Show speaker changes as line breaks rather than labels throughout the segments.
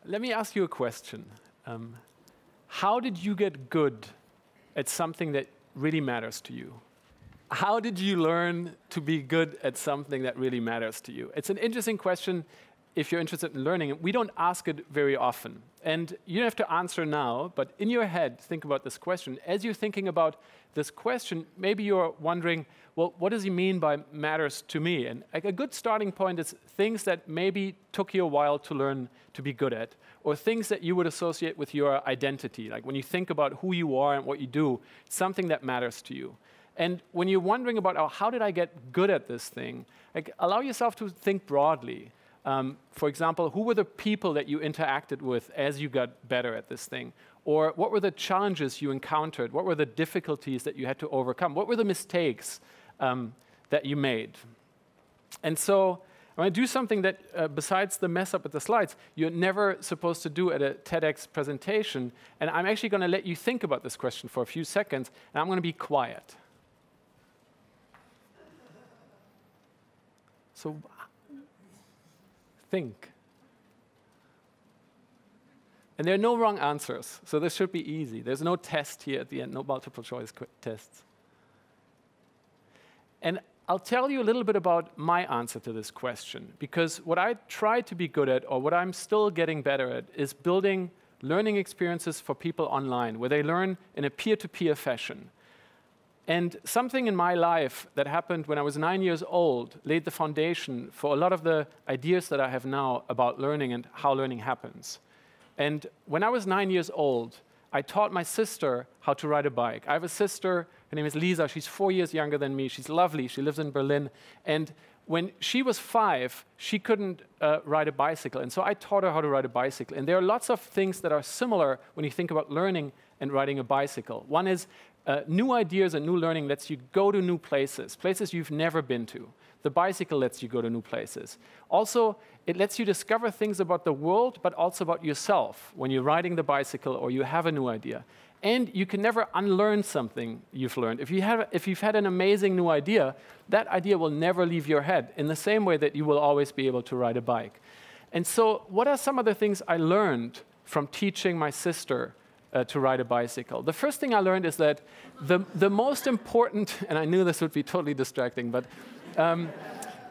Let me ask you a question. How did you get good at something that really matters to you? How did you learn to be good at something that really matters to you? It's an interesting question if you're interested in learning. We don't ask it very often. And you don't have to answer now, but in your head, think about this question. As you're thinking about this question, maybe you're wondering, well, what does he mean by matters to me? And like a good starting point is things that maybe took you a while to learn to be good at, or things that you would associate with your identity. Like when you think about who you are and what you do, something that matters to you. And when you're wondering about, oh, how did I get good at this thing, like, allow yourself to think broadly. For example, who were the people that you interacted with as you got better at this thing? Or what were the challenges you encountered? What were the difficulties that you had to overcome? What were the mistakes that you made? And so I'm going to do something that, besides the mess up with the slides, you're never supposed to do at a TEDx presentation. And I'm actually going to let you think about this question for a few seconds, and I'm going to be quiet. So think. And there are no wrong answers, so this should be easy. There's no test here at the end, no multiple choice tests. And I'll tell you a little bit about my answer to this question, because what I try to be good at, or what I'm still getting better at, is building learning experiences for people online, where they learn in a peer-to-peer fashion. And something in my life that happened when I was 9 years old laid the foundation for a lot of the ideas that I have now about learning and how learning happens. And when I was 9 years old, I taught my sister how to ride a bike. I have a sister, her name is Lisa, she's 4 years younger than me, she's lovely, she lives in Berlin. And when she was 5, she couldn't ride a bicycle, and so I taught her how to ride a bicycle. And there are lots of things that are similar when you think about learning and riding a bicycle. One is new ideas and new learning lets you go to new places, places you've never been to. The bicycle lets you go to new places. Also, it lets you discover things about the world, but also about yourself when you're riding the bicycle or you have a new idea. And you can never unlearn something you've learned. If you've had an amazing new idea, that idea will never leave your head in the same way that you will always be able to ride a bike. And so what are some of the things I learned from teaching my sister to ride a bicycle? The first thing I learned is that the most important, and I knew this would be totally distracting, but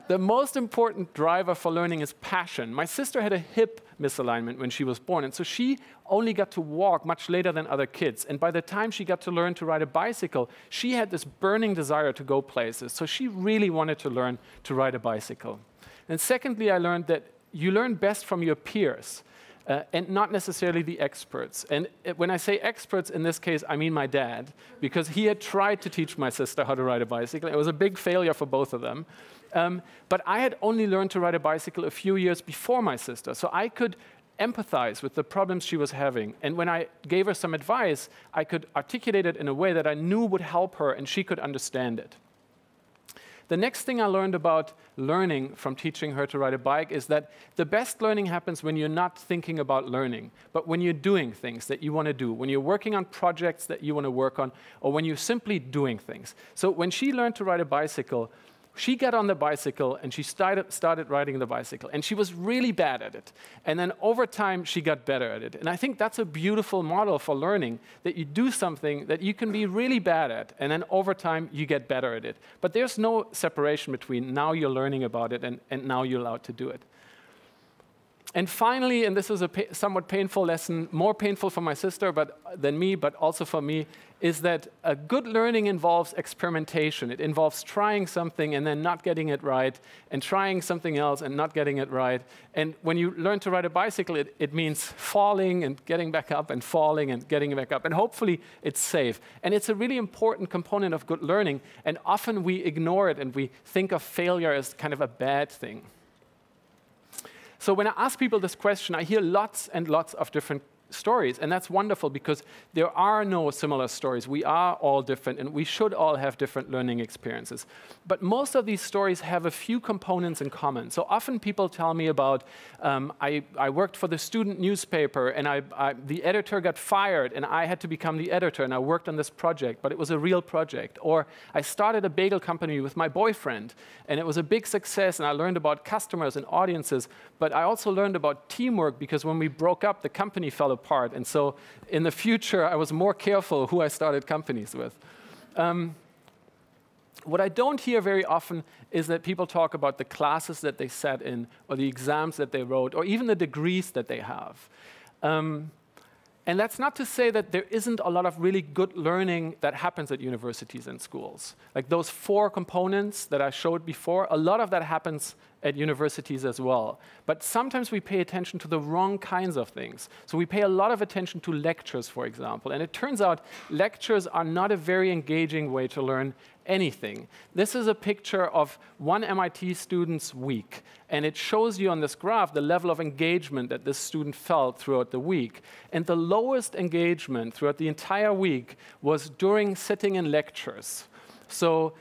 the most important driver for learning is passion. My sister had a hip misalignment when she was born, and so she only got to walk much later than other kids. And by the time she got to learn to ride a bicycle, she had this burning desire to go places. So she really wanted to learn to ride a bicycle. And secondly, I learned that you learn best from your peers. And not necessarily the experts. And when I say experts, in this case, I mean my dad, because he had tried to teach my sister how to ride a bicycle. It was a big failure for both of them. But I had only learned to ride a bicycle a few years before my sister, so I could empathize with the problems she was having. And when I gave her some advice, I could articulate it in a way that I knew would help her and she could understand it. The next thing I learned about learning from teaching her to ride a bike is that the best learning happens when you're not thinking about learning, but when you're doing things that you want to do, when you're working on projects that you want to work on, or when you're simply doing things. So when she learned to ride a bicycle, she got on the bicycle and she started riding the bicycle. And she was really bad at it. And then over time, she got better at it. And I think that's a beautiful model for learning, that you do something that you can be really bad at, and then over time, you get better at it. But there's no separation between now you're learning about it and now you're allowed to do it. And finally, and this is a somewhat painful lesson, more painful for my sister than me, but also for me, is that a good learning involves experimentation. It involves trying something and then not getting it right, and trying something else and not getting it right. And when you learn to ride a bicycle, it means falling and getting back up and falling and getting back up. And hopefully, it's safe. And it's a really important component of good learning. And often, we ignore it and we think of failure as kind of a bad thing. So when I ask people this question, I hear lots and lots of different stories. And that's wonderful because there are no similar stories. We are all different, and we should all have different learning experiences. But most of these stories have a few components in common. So often people tell me about, I worked for the student newspaper, and the editor got fired, and I had to become the editor, and I worked on this project, but it was a real project. Or I started a bagel company with my boyfriend, and it was a big success, and I learned about customers and audiences, but I also learned about teamwork because when we broke up, the company fell apart. And so in the future, I was more careful who I started companies with. What I don't hear very often is that people talk about the classes that they sat in, or the exams that they wrote, or even the degrees that they have. And that's not to say that there isn't a lot of really good learning that happens at universities and schools. Like those 4 components that I showed before, a lot of that happens at universities as well. But sometimes we pay attention to the wrong kinds of things. So we pay a lot of attention to lectures, for example. And it turns out lectures are not a very engaging way to learn anything. This is a picture of one MIT student's week. And it shows you on this graph the level of engagement that this student felt throughout the week. And the lowest engagement throughout the entire week was during sitting in lectures. So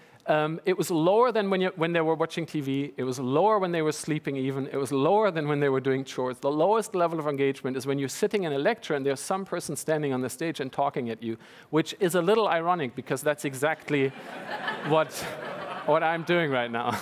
it was lower than when they were watching TV. It was lower when they were sleeping even. It was lower than when they were doing chores. The lowest level of engagement is when you're sitting in a lecture and there's some person standing on the stage and talking at you, which is a little ironic because that's exactly what I'm doing right now.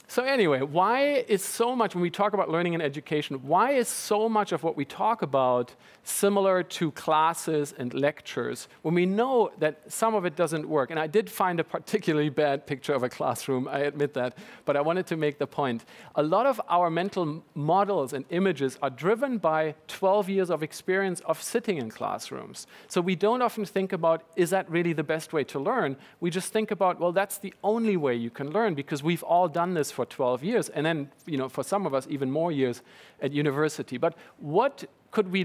So anyway, why is so much, when we talk about learning and education, why is so much of what we talk about similar to classes and lectures when we know that some of it doesn't work? And I did find a particularly bad picture of a classroom, I admit that, but I wanted to make the point. A lot of our mental models and images are driven by 12 years of experience of sitting in classrooms. So we don't often think about, is that really the best way to learn? We just think about, well, that's the only way you can learn because we've all done this for 12 years, and then, for some of us, even more years at university. But what could we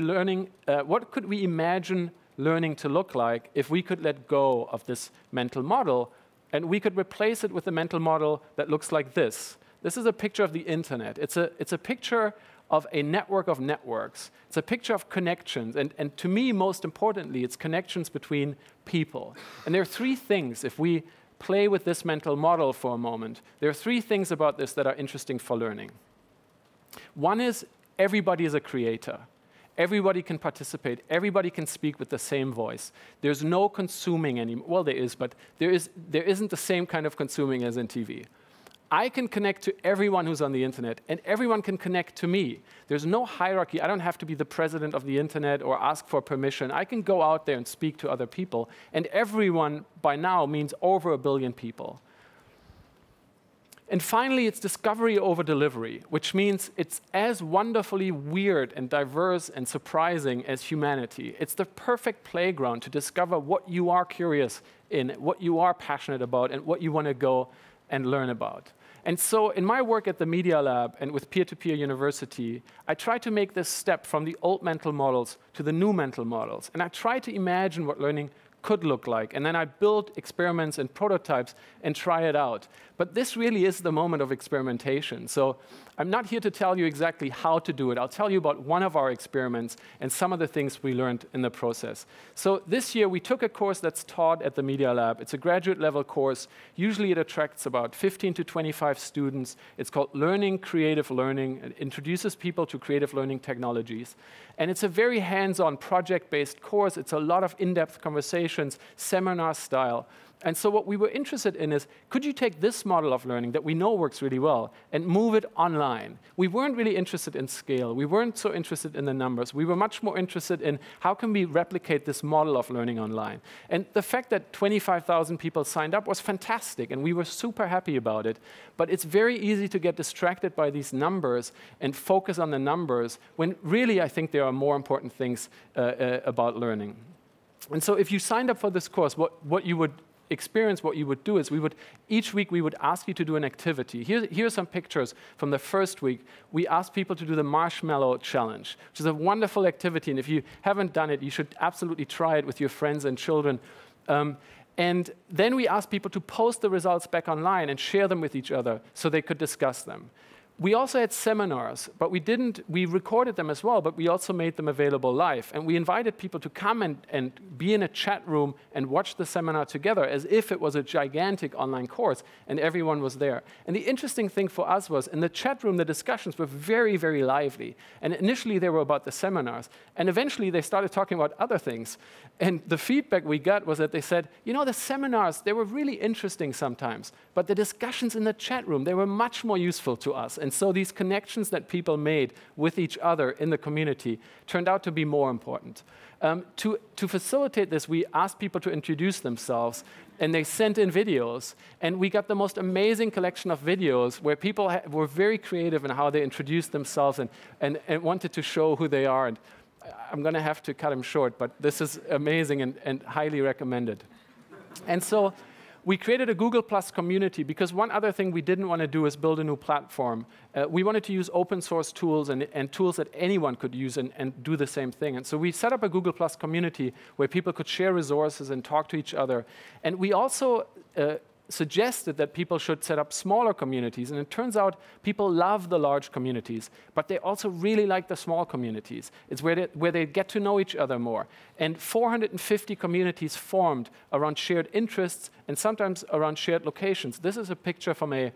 imagine learning to look like if we could let go of this mental model and we could replace it with a mental model that looks like this? This is a picture of the internet. It's a picture of a network of networks. It's a picture of connections. And to me, most importantly, it's connections between people. And there are 3 things, if we play with this mental model for a moment, there are 3 things about this that are interesting for learning. One is everybody is a creator. Everybody can participate. Everybody can speak with the same voice. There's no consuming anymore. Well, there is, but there isn't the same kind of consuming as in TV. I can connect to everyone who's on the internet, and everyone can connect to me. There's no hierarchy. I don't have to be the president of the internet or ask for permission. I can go out there and speak to other people, and everyone by now means over 1 billion people. And finally, it's discovery over delivery, which means it's as wonderfully weird and diverse and surprising as humanity. It's the perfect playground to discover what you are curious in, what you are passionate about, and what you want to go and learn about. And so in my work at the Media Lab and with Peer-to-Peer University, I try to make this step from the old mental models to the new mental models. And I try to imagine what learning could look like. And then I build experiments and prototypes and try it out. But this really is the moment of experimentation. So I'm not here to tell you exactly how to do it. I'll tell you about one of our experiments and some of the things we learned in the process. So this year, we took a course that's taught at the Media Lab. It's a graduate level course. Usually, it attracts about 15 to 25 students. It's called Learning Creative Learning. It introduces people to creative learning technologies. And it's a very hands-on, project-based course. It's a lot of in-depth conversations, seminar style. And so what we were interested in is, could you take this model of learning that we know works really well and move it online? We weren't really interested in scale. We weren't so interested in the numbers. We were much more interested in how can we replicate this model of learning online. And the fact that 25,000 people signed up was fantastic, and we were super happy about it. But it's very easy to get distracted by these numbers and focus on the numbers, when really I think there are more important things about learning. And so if you signed up for this course, what you would experience, what you would do is each week we would ask you to do an activity. Here are some pictures from the first week. We asked people to do the marshmallow challenge, which is a wonderful activity. And if you haven't done it, you should absolutely try it with your friends and children. And then we asked people to post the results back online and share them with each other so they could discuss them. We also had seminars, but we recorded them as well, but we also made them available live. And we invited people to come and be in a chat room and watch the seminar together as if it was a gigantic online course and everyone was there. And the interesting thing for us was in the chat room, the discussions were very, very lively. And initially they were about the seminars. And eventually they started talking about other things. And the feedback we got was that they said, you know, the seminars, they were really interesting sometimes, but the discussions in the chat room, they were much more useful to us. And so these connections that people made with each other in the community turned out to be more important. To facilitate this, we asked people to introduce themselves, and they sent in videos. And we got the most amazing collection of videos where people were very creative in how they introduced themselves and wanted to show who they are. And I'm going to have to cut him short, but this is amazing and highly recommended. And so we created a Google+ community because one other thing we didn't want to do is build a new platform. We wanted to use open source tools and tools that anyone could use and do the same thing. And so we set up a Google+ community where people could share resources and talk to each other. And we also suggested that people should set up smaller communities. And it turns out people love the large communities, but they also really like the small communities. It's where they get to know each other more. And 450 communities formed around shared interests and sometimes around shared locations. This is a picture from a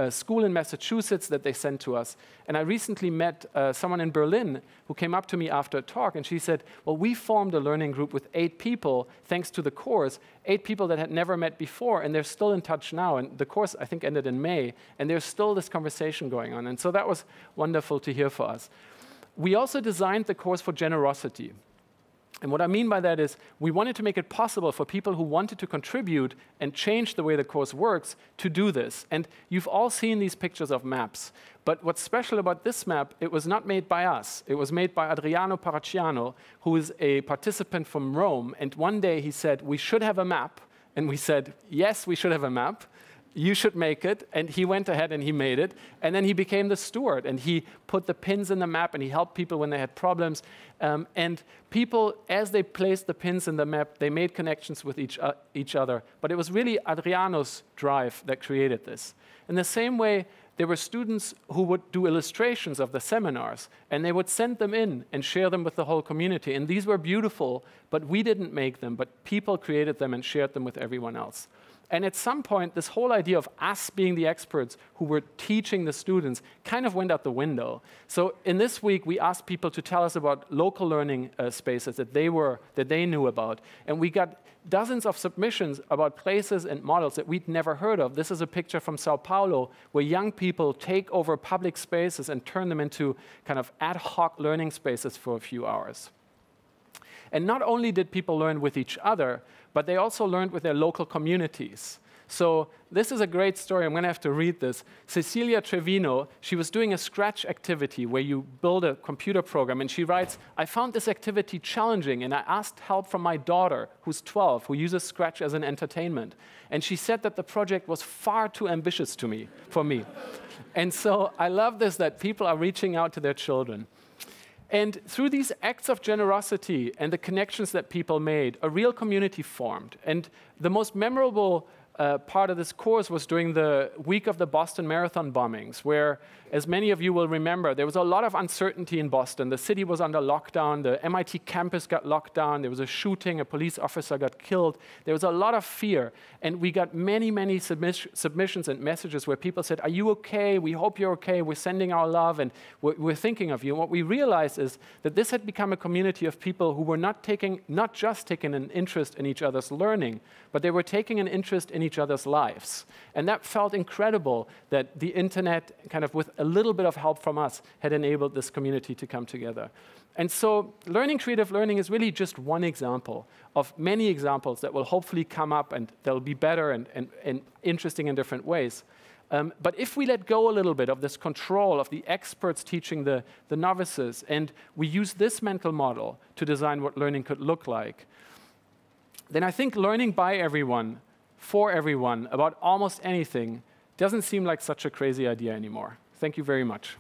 school in Massachusetts that they sent to us. And I recently met someone in Berlin who came up to me after a talk, and she said, well, we formed a learning group with 8 people, thanks to the course, 8 people that had never met before, and they're still in touch now. And the course, I think, ended in May, and there's still this conversation going on. And so that was wonderful to hear for us. We also designed the course for generosity. And what I mean by that is we wanted to make it possible for people who wanted to contribute and change the way the course works to do this. And you've all seen these pictures of maps. But what's special about this map, it was not made by us. It was made by Adriano Paraciano, who is a participant from Rome. And one day he said, we should have a map. And we said, yes, we should have a map. You should make it. And he went ahead and he made it. And then he became the steward. And he put the pins in the map and he helped people when they had problems. And people, as they placed the pins in the map, they made connections with each other. But it was really Adriano's drive that created this. In the same way, there were students who would do illustrations of the seminars. And they would send them in and share them with the whole community. And these were beautiful, but we didn't make them. But people created them and shared them with everyone else. And at some point, this whole idea of us being the experts who were teaching the students kind of went out the window. So in this week, we asked people to tell us about local learning spaces that they knew about. And we got dozens of submissions about places and models that we'd never heard of. This is a picture from Sao Paulo, where young people take over public spaces and turn them into kind of ad hoc learning spaces for a few hours. And not only did people learn with each other, but they also learned with their local communities. So this is a great story. I'm going to have to read this. Cecilia Trevino, she was doing a Scratch activity where you build a computer program. And she writes, I found this activity challenging, and I asked help from my daughter, who's 12, who uses Scratch as an entertainment. And she said that the project was far too ambitious for me. And so I love this, that people are reaching out to their children. And through these acts of generosity and the connections that people made, a real community formed. And the most memorable part of this course was during the week of the Boston Marathon bombings, where, as many of you will remember, there was a lot of uncertainty in Boston. The city was under lockdown. The MIT campus got locked down. There was a shooting. A police officer got killed. There was a lot of fear. And we got many, many submissions and messages where people said, are you okay? We hope you're okay. We're sending our love, and we're thinking of you. And what we realized is that this had become a community of people who were not just taking an interest in each other's learning, but they were taking an interest in each other's lives. And that felt incredible, that the internet, kind of with a little bit of help from us, had enabled this community to come together. And so learning creative learning is really just one example of many examples that will hopefully come up, and they'll be better and interesting in different ways. But if we let go a little bit of this control of the experts teaching the novices, and we use this mental model to design what learning could look like, then I think learning by everyone, for everyone, about almost anything doesn't seem like such a crazy idea anymore. Thank you very much.